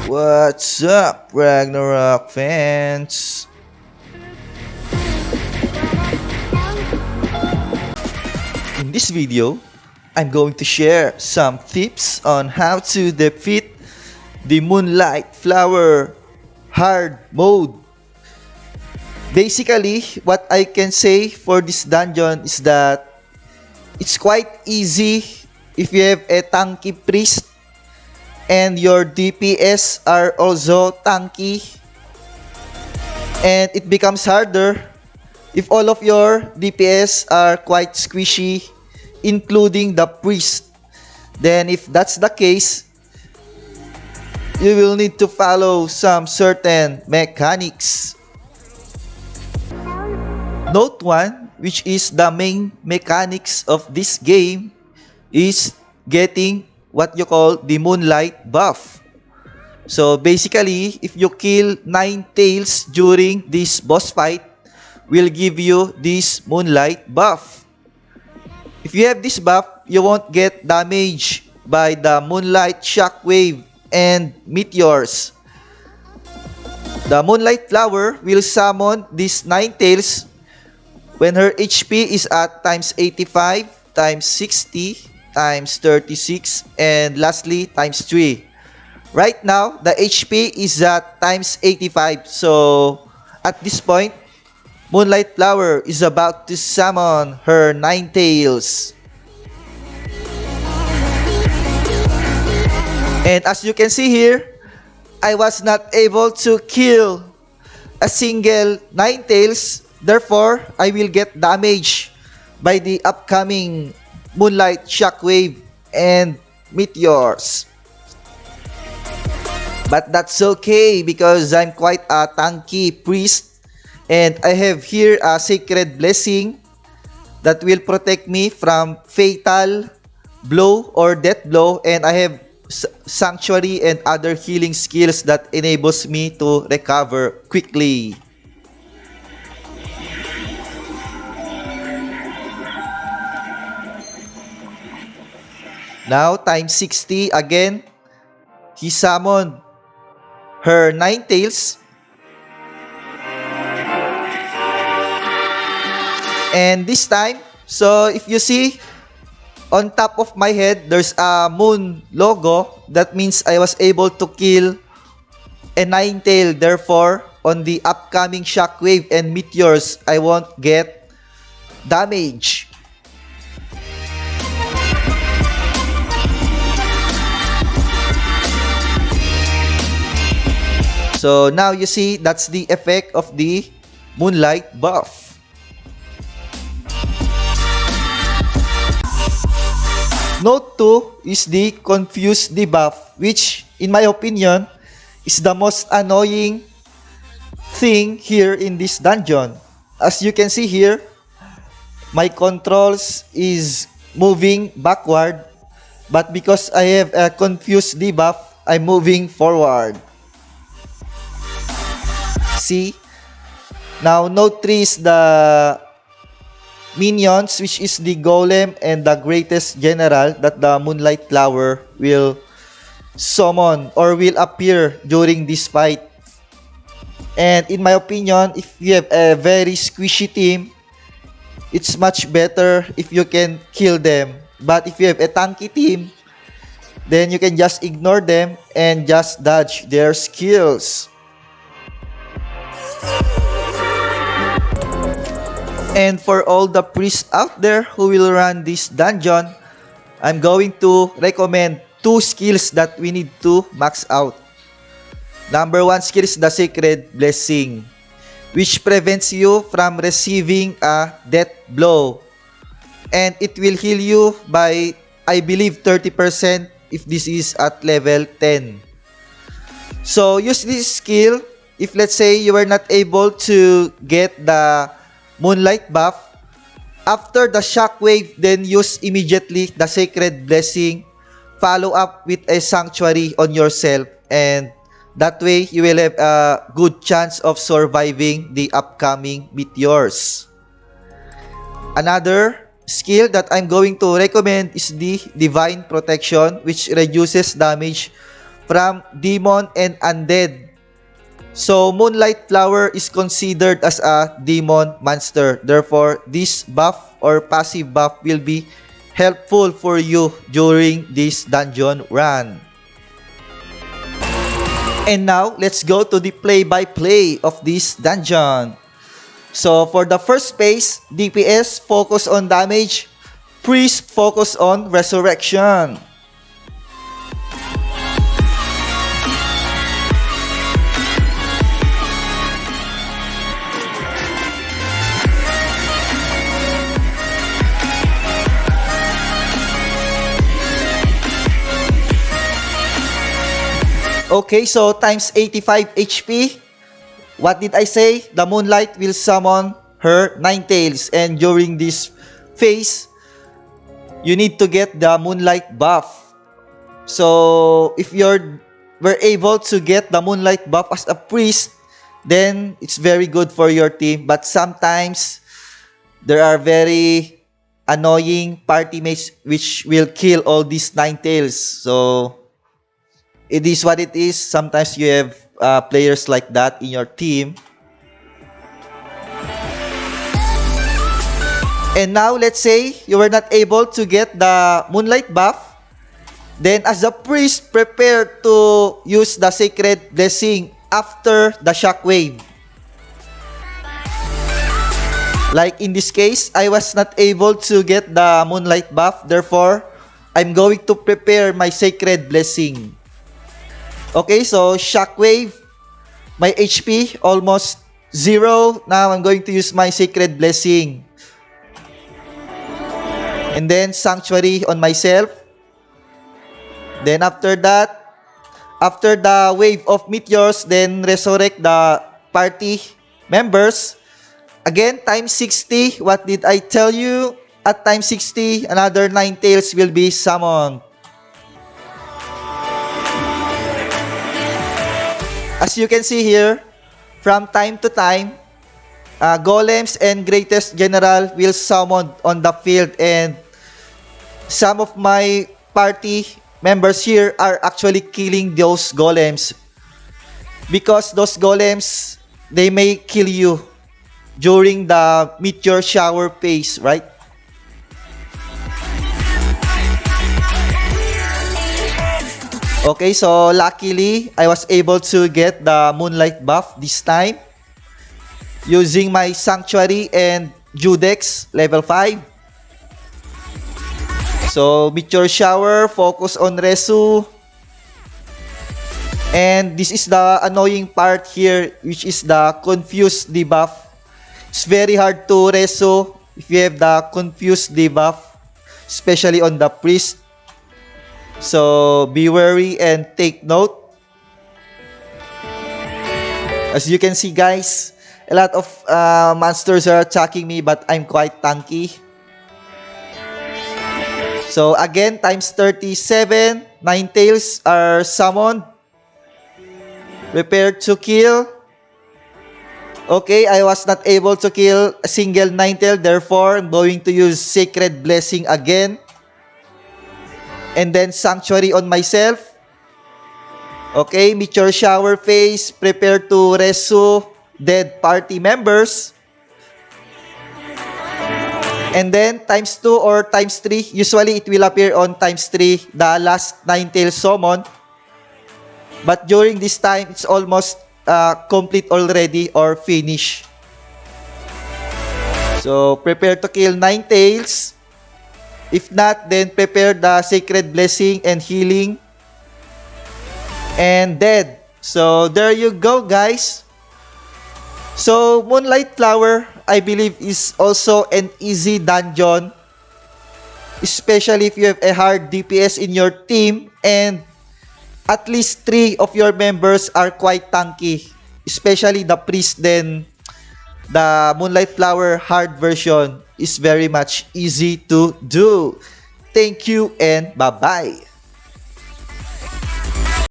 What's up, Ragnarok fans? In this video, I'm going to share some tips on how to defeat the Moonlight Flower hard mode. Basically, what I can say for this dungeon is that it's quite easy if you have a tanky priest and your DPS are also tanky, and it becomes harder if all of your DPS are quite squishy, including the priest. Then if that's the case, you will need to follow some certain mechanics. Note 1, which is the main mechanics of this game, is getting what you call the Moonlight buff. So basically, if you kill 9 tails during this boss fight, will give you this Moonlight buff. If you have this buff, you won't get damaged by the Moonlight shockwave and meteors. The Moonlight Flower will summon these 9 tails when her HP is at times 85, times 60, times 36, and lastly times 3. Right now, the HP is at times 85. So at this point, Moonlight Flower is about to summon her 9 tails. And as you can see here, I was not able to kill a single 9 tails. Therefore, I will get damaged by the upcoming Moonlight shockwave and meteors. But that's okay because I'm quite a tanky priest, and I have here a sacred blessing that will protect me from fatal blow or death blow, and I have sanctuary and other healing skills that enables me to recover quickly. Now, times 60 again, he summoned her 9 tails. And this time, so if you see, on top of my head, there's a moon logo. That means I was able to kill a 9 tail. Therefore, on the upcoming shockwave and meteors, I won't get damage. So now you see, that's the effect of the Moonlight buff. Note 2 is the Confused Debuff, which in my opinion is the most annoying thing here in this dungeon. As you can see here, my controls is moving backward, but because I have a Confused Debuff, I'm moving forward. See? Now, note 3 is the minions, which is the golem and the greatest general that the Moonlight Flower will summon or will appear during this fight. And in my opinion, if you have a very squishy team, it's much better if you can kill them. But if you have a tanky team, then you can just ignore them and just dodge their skills. And for all the priests out there who will run this dungeon, I'm going to recommend 2 skills that we need to max out. Number 1 skill is the Sacred Blessing, which prevents you from receiving a death blow. And it will heal you by, I believe, 30% if this is at level 10. So use this skill if let's say you were not able to get the Moonlight buff. After the shockwave, then use immediately the Sacred Blessing. Follow up with a sanctuary on yourself, and that way you will have a good chance of surviving the upcoming meteors. Another skill that I'm going to recommend is the Divine Protection, which reduces damage from demon and undead. So Moonlight Flower is considered as a demon monster. Therefore, this buff or passive buff will be helpful for you during this dungeon run. And now, let's go to the play-by-play of this dungeon. So for the first phase, DPS focus on damage, Priest focus on resurrection. Okay, so times 85 HP. What did I say? The Moonlight will summon her 9 tails. And during this phase, you need to get the Moonlight buff. So, if were able to get the Moonlight buff as a priest, then it's very good for your team. But sometimes, there are very annoying party mates which will kill all these 9 tails. So, it is what it is. Sometimes you have players like that in your team. And now, let's say you were not able to get the Moonlight buff. Then, as a priest, prepare to use the Sacred Blessing after the Shockwave. Like in this case, I was not able to get the Moonlight buff. Therefore, I'm going to prepare my Sacred Blessing. Okay, so Shockwave, my HP almost 0. Now I'm going to use my Sacred Blessing. And then Sanctuary on myself. Then after that, after the wave of meteors, then resurrect the party members. Again, times 60. What did I tell you? At times 60, another 9 tails will be summoned. As you can see here, from time to time, golems and greatest general will summon on the field, and some of my party members here are actually killing those golems because those golems, they may kill you during the meteor shower phase, right? Okay, so luckily, I was able to get the Moonlight buff this time using my Sanctuary and Judex level 5. So, Meteor Shower, focus on Resu. And this is the annoying part here, which is the Confused Debuff. It's very hard to Resu if you have the Confused Debuff, especially on the Priest. So, be wary and take note. As you can see, guys, a lot of monsters are attacking me, but I'm quite tanky. So, again, times 37, 9 tails are summoned. Prepare to kill. Okay, I was not able to kill a single 9 tail, therefore, I'm going to use Sacred Blessing again. And then Sanctuary on myself. Okay, Meteor Shower phase. Prepare to resu dead party members. And then times 2 or times 3. Usually it will appear on times 3, the last 9 tail summon. But during this time, it's almost complete already or finished. So prepare to kill 9 tails. If not, then prepare the Sacred Blessing and Healing. And dead. So, there you go, guys. So, Moonlight Flower, I believe, is also an easy dungeon. Especially if you have a hard DPS in your team. And at least 3 of your members are quite tanky. Especially the Priest, then the Moonlight Flower hard version is very much easy to do. Thank you and bye-bye.